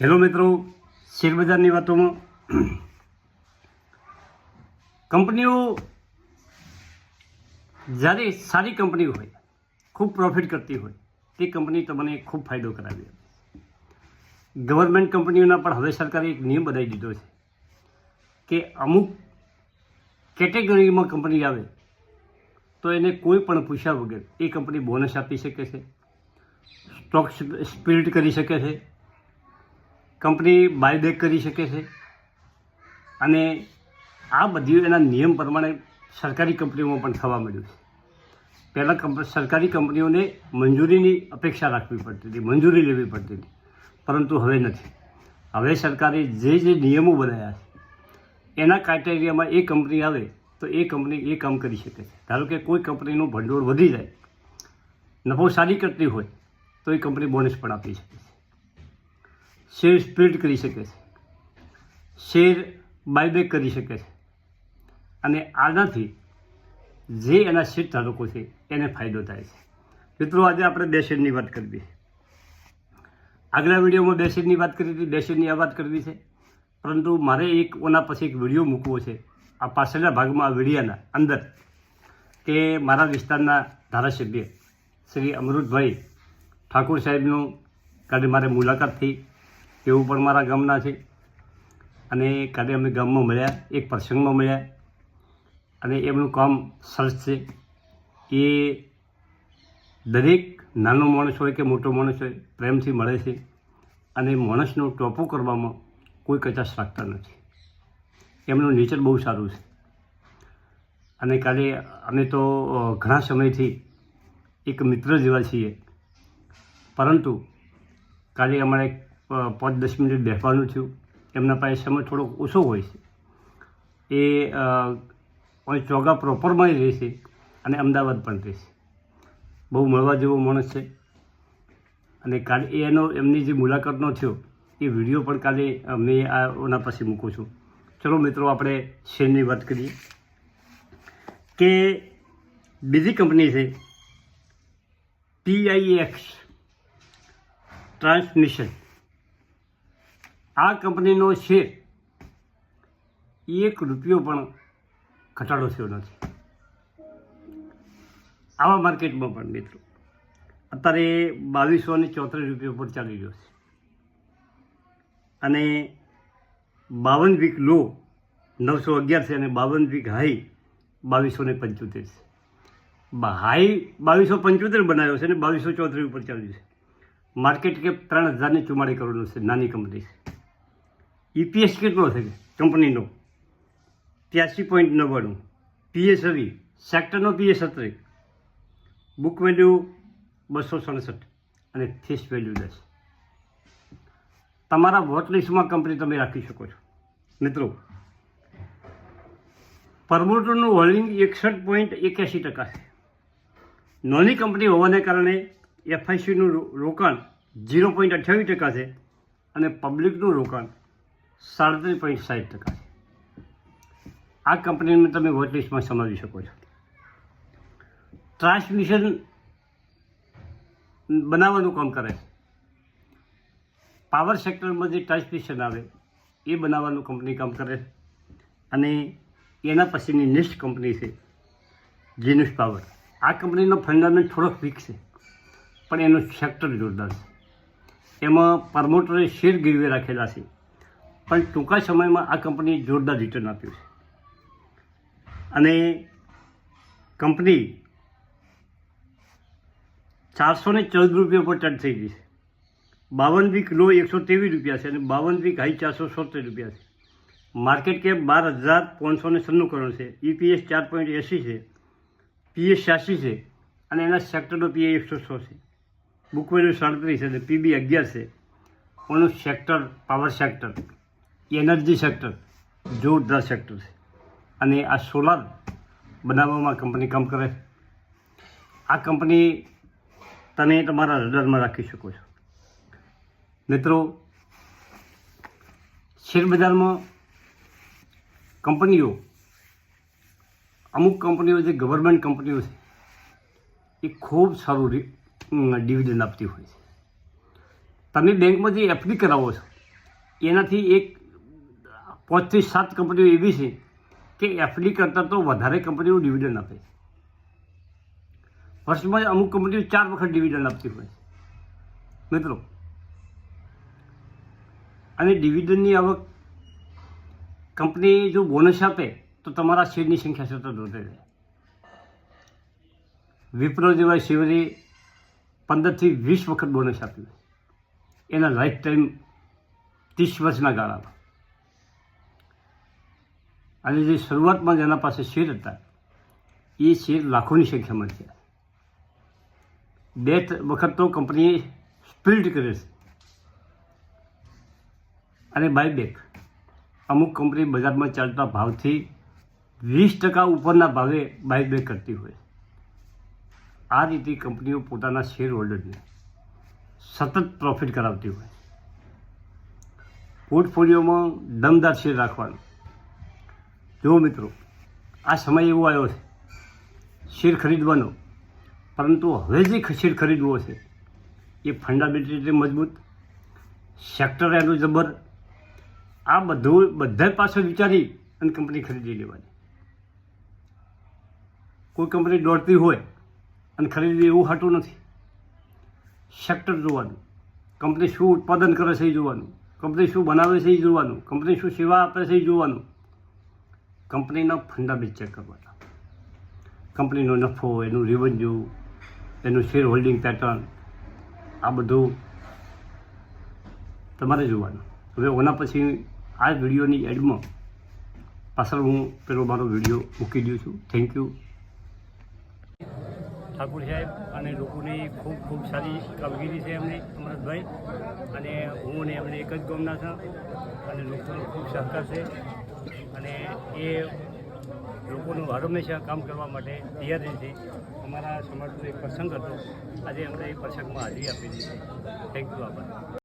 Hello મિત્રો, શેરબજારની વાતોમાં કંપનીઓ જ્યારે સારી કંપની હોય, ખૂબ પ્રોફિટ કરતી હોય, તે કંપની તમને ખૂબ ફાયદો કરાવે. ગવર્મેન્ટ કંપનીઓના પણ હવે સરકારે એક નિયમ બનાવી દીધો છે કે અમુક કેટેગરીમાં કંપની આવે તો એને કોઈ પણ પૂછ્યા વગર એ કંપની બોનસ આપી શકે છે, સ્ટોક સ્પ્લિટ કરી શકે છે, કંપની બાયબેક કરી શકે છે. અને આ બધી એના નિયમ પ્રમાણે સરકારી કંપનીઓમાં પણ થવા મળ્યું છે. પહેલાં સરકારી કંપનીઓને મંજૂરીની અપેક્ષા રાખવી પડતી હતી, મંજૂરી લેવી પડતી હતી, પરંતુ હવે નથી. હવે સરકારે જે નિયમો બનાવ્યા છે એના ક્રાઇટેરિયામાં એ કંપની આવે તો એ કંપની એ કામ કરી શકે છે. ધારો કે કોઈ કંપનીનું ભંડોળ વધી જાય, નફો સારી કરતી હોય તો એ કંપની બોનસ પણ આપી શકે છે, શેર સ્પ્લિટ કરી શકે છે, શેર બાયબેક કરી શકે છે. અને આનાથી જે એના શેર ધારકો છે એને ફાયદો થાય છે. મિત્રો, આજે આપણે બે શેરની વાત કરવી છે. આગલા વિડીયોમાં બે શેરની વાત કરી હતી, બે શેરની આ વાત કરવી છે, પરંતુ મારે ઓના પછી એક વિડીયો મૂકવો છે આ પાછળના ભાગમાં, આ વિડીયાના અંદર, કે મારા વિસ્તારના ધારાસભ્ય શ્રી અમૃતભાઈ ઠાકોર સાહેબનું કાલે મારે મુલાકાત થઈ. તેઓ પણ મારા ગામના છે અને કાલે અમે ગામમાં મળ્યા, એક પ્રસંગમાં મળ્યા. અને એમનું કામ સરસ છે. એ દરેક નાનો માણસ હોય કે મોટો માણસ હોય પ્રેમથી મળે છે અને માણસનો ટોપો કરવામાં કોઈ કચાશ રાખતા નથી. એમનું નેચર બહુ સારું છે. અને કાલે અમે તો ઘણા સમયથી એક મિત્ર જેવા છીએ, પરંતુ કાલે અમારે 5-10 મિનિટ બેસવાનું થયું. એમના પાસે સમય થોડોક ઓછો હોય છે. એ ચોગા પ્રોપરમાં રહે છે અને અમદાવાદ પણ રહે છે. બહુ મળવા જેવો માણસ છે. અને કાલે એમની જે મુલાકાતનો થયો એ વિડીયો પણ કાલે મેં ઓના પછી મૂકું છું. ચલો મિત્રો, આપણે શેરની વાત કરીએ. કે બીજી કંપની છે PIX ટ્રાન્સમિશન. આ કંપનીનો શેર 1 રૂપિયો પણ ઘટાડો થયો નથી. આવા માર્કેટમાં પણ મિત્રો અત્યારે 2234 રૂપિયા પર ચાલી રહ્યો છે. અને 52 વીક લો 911 છે અને 52 વીક હાઈ 2275 છે. હાઈ 2275 બનાવ્યો છે અને 2234 ઉપર ચાલ્યું છે. માર્કેટ કેપ 3044 કરોડનો છે, નાની કંપની છે. EPS કેટલો છે કંપનીનો? 83.99. PS હવે સેક્ટરનો PS 17, બુક વેલ્યુ 267 અને ફેસ વેલ્યુ 10. તમારા વોટ લિસ્ટમાં કંપની તમે રાખી શકો છો. મિત્રો, પ્રમોટરનું હોલ્ડિંગ 61.81% છે. નાની કંપની હોવાને કારણે FICનું રોકાણ 0.28% છે અને પબ્લિકનું રોકાણ 37.60% છે. આ કંપનીને તમે વોચ લિસ્ટમાં સમાવી શકો છો. ટ્રાન્સમિશન બનાવવાનું કામ કરે છે. પાવર સેક્ટરમાં જે ટ્રાન્સમિશન આવે એ બનાવવાનું કંપની કામ કરે છે. અને એના પછીની નેક્સ્ટ કંપની છે જીનુસ પાવર. આ કંપનીનો ફંડામેન્ટ થોડોક વીક છે, પણ એનું સેક્ટર જોરદાર છે. એમાં પ્રમોટરે શેર ગીરવે રાખેલા છે, પણ ટૂંકા સમયમાં આ કંપની જોરદાર રિટર્ન આપ્યું છે. અને કંપની 414 રૂપિયા પર ટચ થઈ ગઈ છે. 52 વીક લો 123 રૂપિયા છે અને 52 વીક હાઈ 470 રૂપિયા છે. માર્કેટ કેપ 12,596 કરોડ છે. EPS 4.80 છે, PS 86 છે અને એના સેક્ટરનો PE 106 છે. બુક વેલ્યુ 37 છે અને PB 11 છે. ઓનું sector power sector, energy sector જોરદાર સેક્ટર છે. અને આ સોલાર બનાવવામાં કંપની કામ કરે છે. આ કંપની તમે તમારા રડારમાં રાખી શકો છો. મિત્રો, શેરબજારમાં કંપનીઓ, અમુક કંપનીઓ જે ગવર્મેન્ટ કંપનીઓ છે એ ખૂબ સારું ડિવિડન્ડ આપતી હોય છે. તમે બેંકમાં જે FD કરાવો છો એનાથી એક 5 થી 7 કંપનીઓ એવી છે કે એફડી કરતાં તો વધારે કંપનીઓ ડિવિડન્ડ આપે. વર્ષમાં અમુક કંપનીઓ 4 વખત ડિવિડન્ડ આપતી હોય મિત્રો. અને ડિવિડન્ડની આવક કંપની જો બોનસ આપે તો તમારા શેરની સંખ્યા સતત વધે છે. વિપ્રો જેવા શેરે 15 થી 20 વખત બોનસ આપ્યું એના લાઈફ ટાઈમ 30 વર્ષના ગાળામાં. અને જે શરૂઆતમાં જેના પાસે શેર હતા એ શેર લાખોની સંખ્યામાં છે. 2 વખત તો કંપનીએ સ્પ્લિટ કરે છે. અને બાયબેક અમુક કંપની બજારમાં ચાલતા ભાવથી 20% ઉપરના ભાવે બાયબેક કરતી હોય. આ રીતે કંપનીઓ પોતાના શેર હોલ્ડરને સતત પ્રોફિટ કરાવતી હોય. પોર્ટફોલિયોમાં દમદાર શેર રાખવાનો. જો મિત્રો, આ સમય એવો આવ્યો છે શેર ખરીદવાનો, પરંતુ હવે જે શેર ખરીદવો છે એ ફંડામેન્ટલી મજબૂત, સેક્ટર એનું જબર, આ બધા પાછળ વિચારી અને કંપની ખરીદી લેવાની. કોઈ કંપની દોડતી હોય અને ખરીદવી એવું હાટું નથી. સેક્ટર જોવાનું, કંપની શું ઉત્પાદન કરે છે એ જોવાનું, કંપની શું બનાવે છે એ જોવાનું, કંપની શું સેવા આપે છે એ જોવાનું. કંપનીના ફંડામેન્ટ ચેક કરવાના. કંપનીનો નફો, એનું રેવન્યુ, એનું શેર હોલ્ડિંગ પેટર્ન, આ બધું તમારે જોવાનું. હવે ઓના પછી આ વિડીયોની એડમાં પાછળ હું પેલો મારો વિડીયો મૂકી દઉં છું. Thank you. ઠાકુર સાહેબ અને લોકોની ખૂબ ખૂબ સારી કામગીરી છે એમને, અમરતભાઈ, અને હું ને એમને એક જ ગામના છે અને લોકોનો ખૂબ સહકાર છે અને એ લોકોનું હંમેશા કામ કરવા માટે તૈયાર રહે છે. અમારા સમાજનો એક પ્રસંગ હતો, આજે અમને એ પ્રસંગમાં હાજરી આપી દીધી. Thank you. આભાર.